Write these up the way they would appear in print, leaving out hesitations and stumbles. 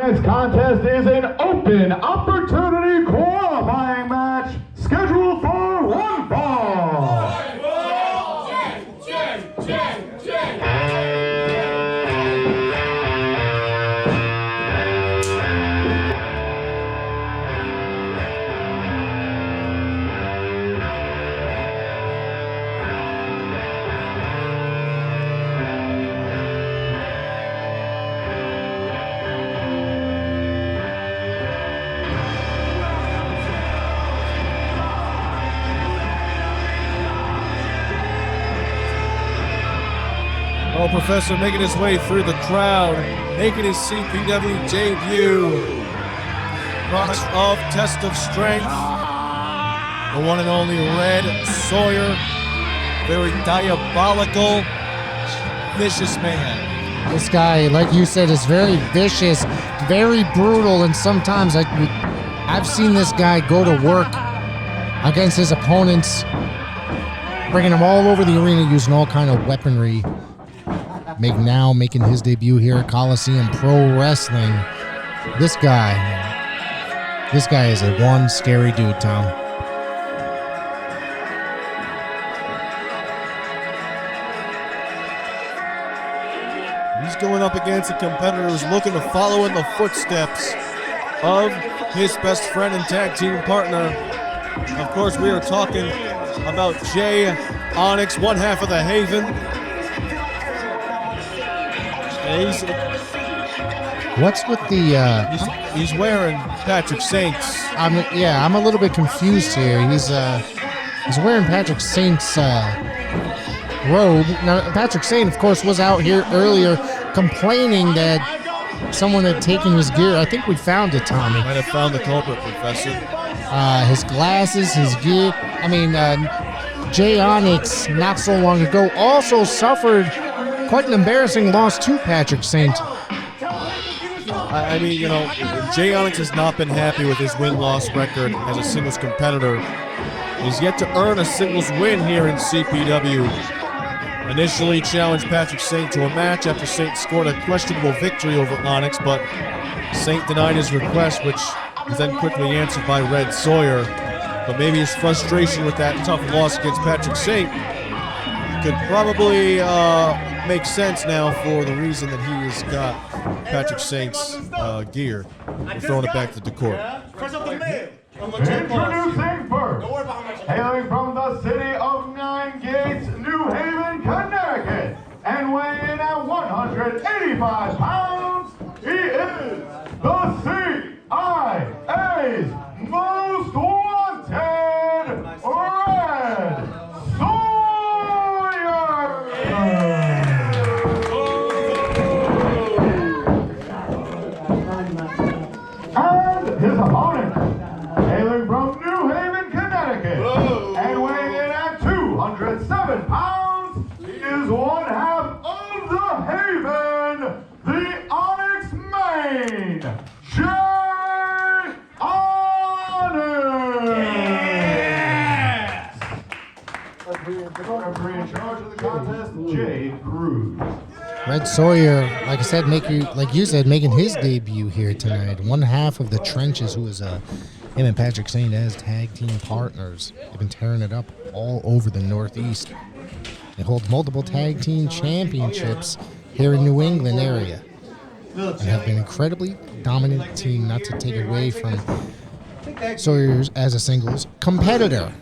Next contest is an open opportunity qualifying match scheduled for one fall. Oh, Professor making his way through the crowd, making his CPW debut. Product of Test of Strength. The one and only Red Sawyer. Very diabolical, vicious man. This guy, like you said, is very vicious, very brutal, and sometimes I've seen this guy go to work against his opponents, bringing them all over the arena using all kind of weaponry. Making his debut here at Coliseum Pro Wrestling. This guy is a one scary dude, Tom. He's going up against a competitor who's looking to follow in the footsteps of his best friend and tag team partner. Of course, we are talking about Jay Onyx, one half of the Haven. What's with the? He's wearing Patrick Saint's. I'm a little bit confused here. He's wearing Patrick Saint's robe. Now, Patrick Saint, of course, was out here earlier complaining that someone had taken his gear. I think we found it, Tommy. Might have found the culprit, Professor. His glasses, his gear. I mean, Jay Onyx, not so long ago, also suffered quite an embarrassing loss to Patrick Saint. I mean, you know, Jay Onyx has not been happy with his win-loss record as a singles competitor. He's yet to earn a singles win here in CPW. Initially challenged Patrick Saint to a match after Saint scored a questionable victory over Onyx, but Saint denied his request, which was then quickly answered by Red Sawyer. But maybe his frustration with that tough loss against Patrick Saint could probably make sense now for the reason that he has got Patrick Saint's gear. We're throwing it back to the court. Introducing first, hailing from the city of Nine Gates, New Haven, Connecticut, and weighing in at 185 pounds, he is the CIA's most wanted Red Sawyer! And his opponent, hailing from New Haven, Connecticut, and weighing in at 207 pounds, he is one half of the Haven, the Onyx main, Jay Onyx! Referee in charge of the contest, Jay Cruz. Red Sawyer, like you said, making his debut here tonight. One half of the Trenches, who is him and Patrick Saint as tag team partners. They've been tearing it up all over the Northeast. They hold multiple tag team championships here in New England area, and have been incredibly dominant team. Not to take away from Sawyer as a singles competitor.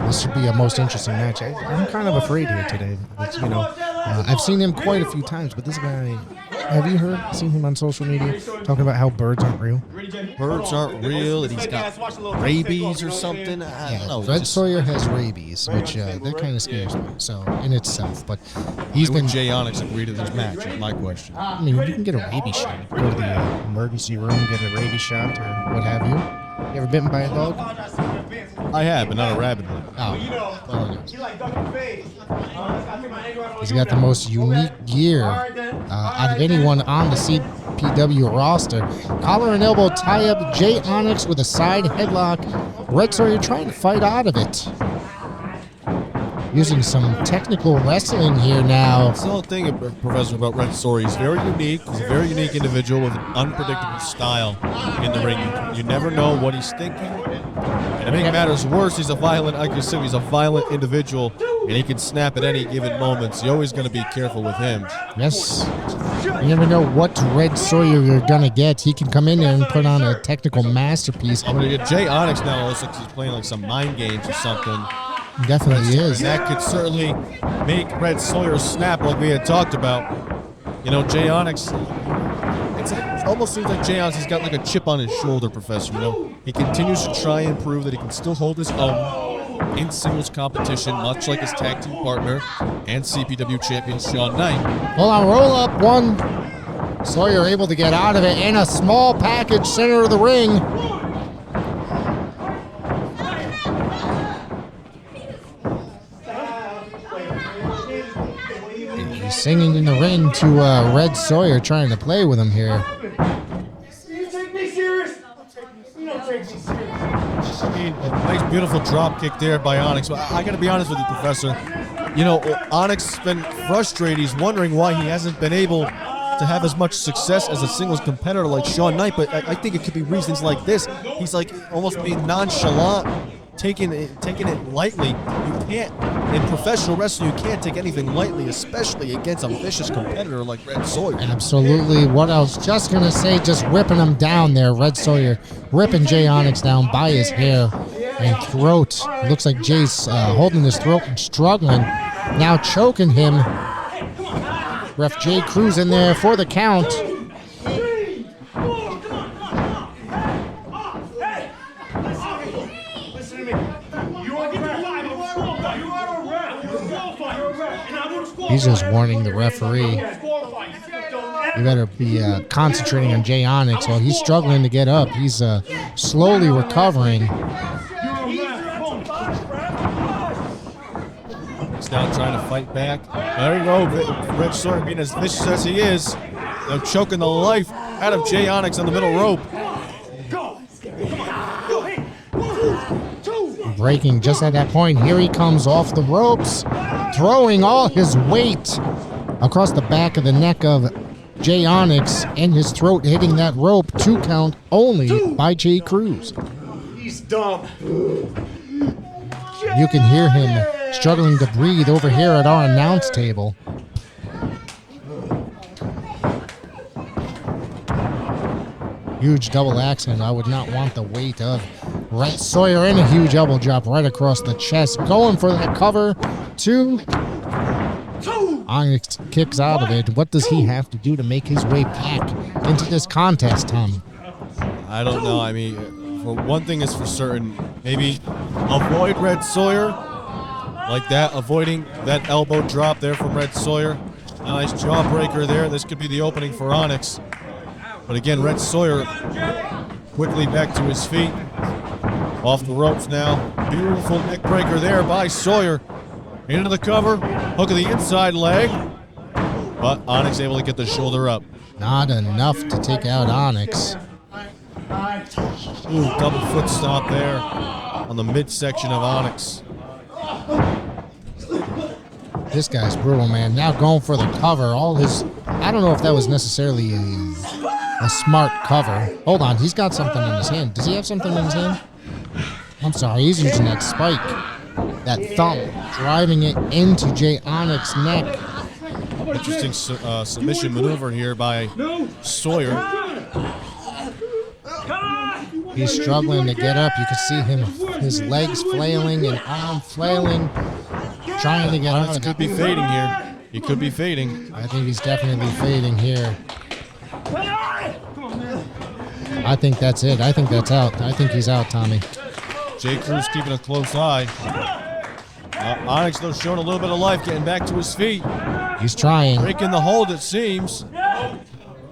This should be a most interesting match. I'm kind of afraid here today. I've seen him quite a few times, but this guy, have you seen him on social media talking about how birds aren't real? Birds aren't real, and he's got rabies or something. I don't know. Red Sawyer has rabies, which that kind of scares me. So in itself, but he's been. Jay Onyx agreed to this match. Is my question. I mean, you can get a rabies shot. Go to the emergency room, get a rabies shot, or what have you. You ever bitten by a dog? I have, but not a rabid one. Oh. He's got the most unique gear out of anyone on the CPW roster. Collar and elbow tie-up, Jay Onyx with a side headlock. Red Sawyer trying to fight out of it. using some technical wrestling here now. That's the whole thing, Professor, about Red Sawyer. He's very unique. He's a very unique individual with an unpredictable style in the ring. You never know what he's thinking. And to make matters worse, he's a violent, like you said, he's a violent individual, and he can snap at any given moment. So you're always going to be careful with him. Yes. You never know what Red Sawyer you're going to get. He can come in there and put on a technical masterpiece. I'm going to get Jay Onyx now. It looks like he's playing like some mind games or something. Definitely is. And that could certainly make Red Sawyer snap like we had talked about. You know, Jay Onyx, it almost seems like Jay Onyx has got like a chip on his shoulder, Professor. You know, he continues to try and prove that he can still hold his own in singles competition, much like his tag team partner and CPW champion Shawn Knight. Hold on, roll up one. Sawyer able to get out of it in a small package center of the ring. He's singing in the ring to Red Sawyer, trying to play with him here. You take me serious? You don't take me serious. Nice, beautiful drop kick there by Onyx. But I got to be honest with you, Professor. You know, Onyx has been frustrated. He's wondering why he hasn't been able to have as much success as a singles competitor like Shawn Knight. But I think it could be reasons like this. He's like almost being nonchalant, taking it lightly. You can't, in professional wrestling, you can't take anything lightly, especially against a vicious competitor like Red Sawyer. Absolutely. What I was just going to say, just ripping him down there, Red Sawyer, ripping Jay Onyx down by his hair and throat. It looks like Jay's holding his throat and struggling. Now choking him. Ref Jay Cruz in there for the count. He's just warning the referee. You better be concentrating on Jay Onyx while he's struggling to get up. He's slowly recovering. He's now trying to fight back. There you go. Red Sawyer being as vicious as he is. Now choking the life out of Jay Onyx on the middle rope. Breaking just at that point. Here he comes off the ropes, throwing all his weight across the back of the neck of Jay Onyx and his throat hitting that rope. 2 count only by Jay Cruz. He's dumb. You can hear him struggling to breathe over here at our announce table. Huge double axe, and I would not want the weight of Red Sawyer, and a huge elbow drop right across the chest. Going for that cover. 2. Onyx kicks out of it. What does he have to do to make his way back into this contest, Tom? I don't know. I mean, for one thing is for certain, maybe avoid Red Sawyer like that, avoiding that elbow drop there from Red Sawyer. Nice jawbreaker there. This could be the opening for Onyx. But again, Red Sawyer quickly back to his feet. Off the ropes now. Beautiful neck breaker there by Sawyer. Into the cover. Hook of the inside leg. But Onyx able to get the shoulder up. Not enough to take out Onyx. Ooh, double foot stomp there on the midsection of Onyx. This guy's brutal, man. Now going for the cover. All his... I don't know if that was necessarily a smart cover. Hold on. He's got something in his hand. Does he have something in his hand? I'm sorry. He's using that spike. That thumb. Driving it into Jay Onyx's neck. Interesting submission maneuver here by Sawyer. He's struggling to get up. You can see him, his legs flailing and arm flailing, trying to get out. Onyx could be fading here. He could be fading. I think he's definitely fading here. I think that's it. I think that's out. I think he's out, Tommy. Jay Cruz keeping a close eye. Onyx, though, showing a little bit of life, getting back to his feet. He's trying. Breaking the hold, it seems.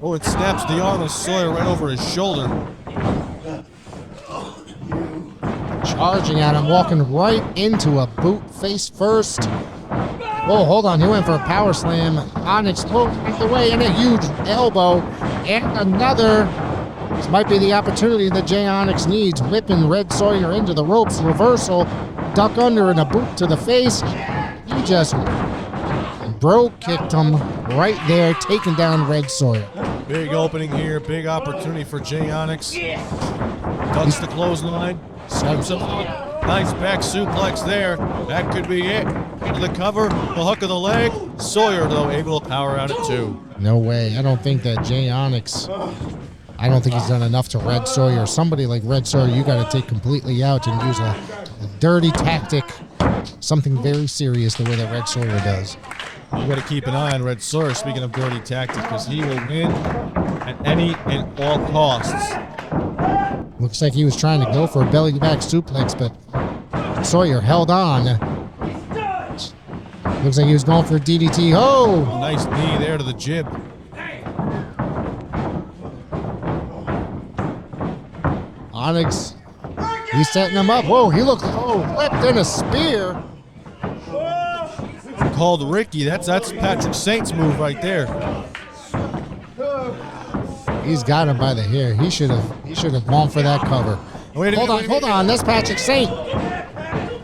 Oh, it snaps the arm of Sawyer right over his shoulder. Charging at him, walking right into a boot face first. Oh, hold on. He went for a power slam. Onyx pulls the way and a huge elbow. And another. This might be the opportunity that Jay Onyx needs. Whipping Red Sawyer into the ropes. Reversal. Duck under and a boot to the face. He just kicked him right there, taking down Red Sawyer. Big opening here, big opportunity for Jay Onyx. Ducks the clothesline, steps him up. Nice back suplex there. That could be it. Into the cover, the hook of the leg. Sawyer, though, able to power out at 2. No way. I don't think that Jay Onyx, I don't think he's done enough to Red Sawyer. Somebody like Red Sawyer, you got to take completely out and use a dirty tactic, something very serious the way that Red Sawyer does. You got to keep an eye on Red Sawyer, speaking of dirty tactics, because he will win at any and all costs. Looks like he was trying to go for a belly back suplex, but Sawyer held on. Looks like he was going for a DDT. Oh! Nice knee there to the jib. Onyx, he's setting him up. Whoa, he looked, flipped in a spear. Called Ricky. That's Patrick Saint's move right there. He's got him by the hair. He should have gone for that cover. Hold on. That's Patrick Saint.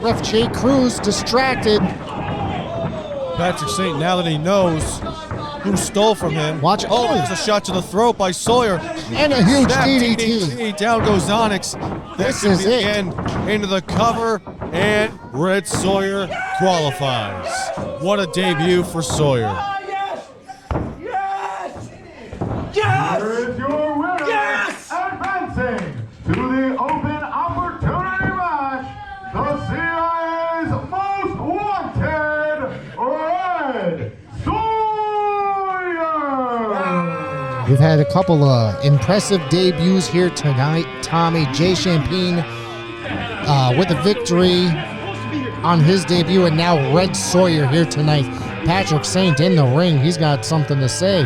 Ref Jay Cruz distracted. Patrick Saint, now that he knows who stole from him. Watch. Oh, there's a shot to the throat by Sawyer. And a huge Snap DDT. Down goes Onyx. This is it. Again, into the cover, and Red Sawyer qualifies. What a debut for Sawyer. Here is your winner, advancing to the Open Opportunity match, the CIA's Most Wanted, Red Sawyer! We've had a couple of impressive debuts here tonight. Tommy J. Champagne with a victory on his debut, and now Red Sawyer here tonight. Patrick Saint in the ring. He's got something to say.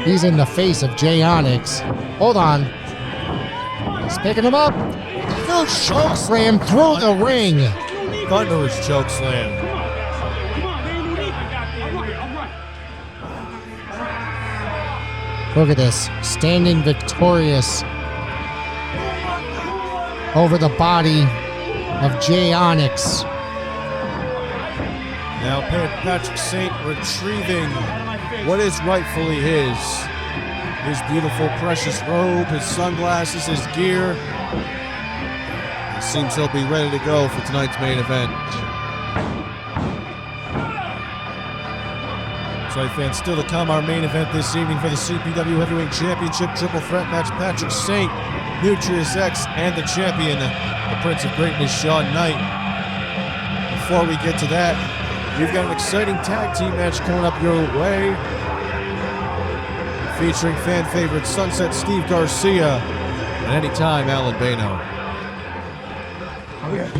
He's in the face of Jay Onyx. Hold on. He's picking him up. Huge choke slam through the ring. Thunderous choke slam. Look at this. Standing victorious over the body of Jay Onyx. Now Patrick Saint retrieving what is rightfully his. His beautiful, precious robe, his sunglasses, his gear. It seems he'll be ready to go for tonight's main event. That's right, fans. Still to come, our main event this evening for the CPW Heavyweight Championship Triple Threat match. Patrick Saint, Nutrius X, and the champion, the Prince of Greatness, Sean Knight. Before we get to that, we've got an exciting tag team match coming up your way, featuring fan favorite Sunset Steve Garcia and Anytime Alan Bano. Okay.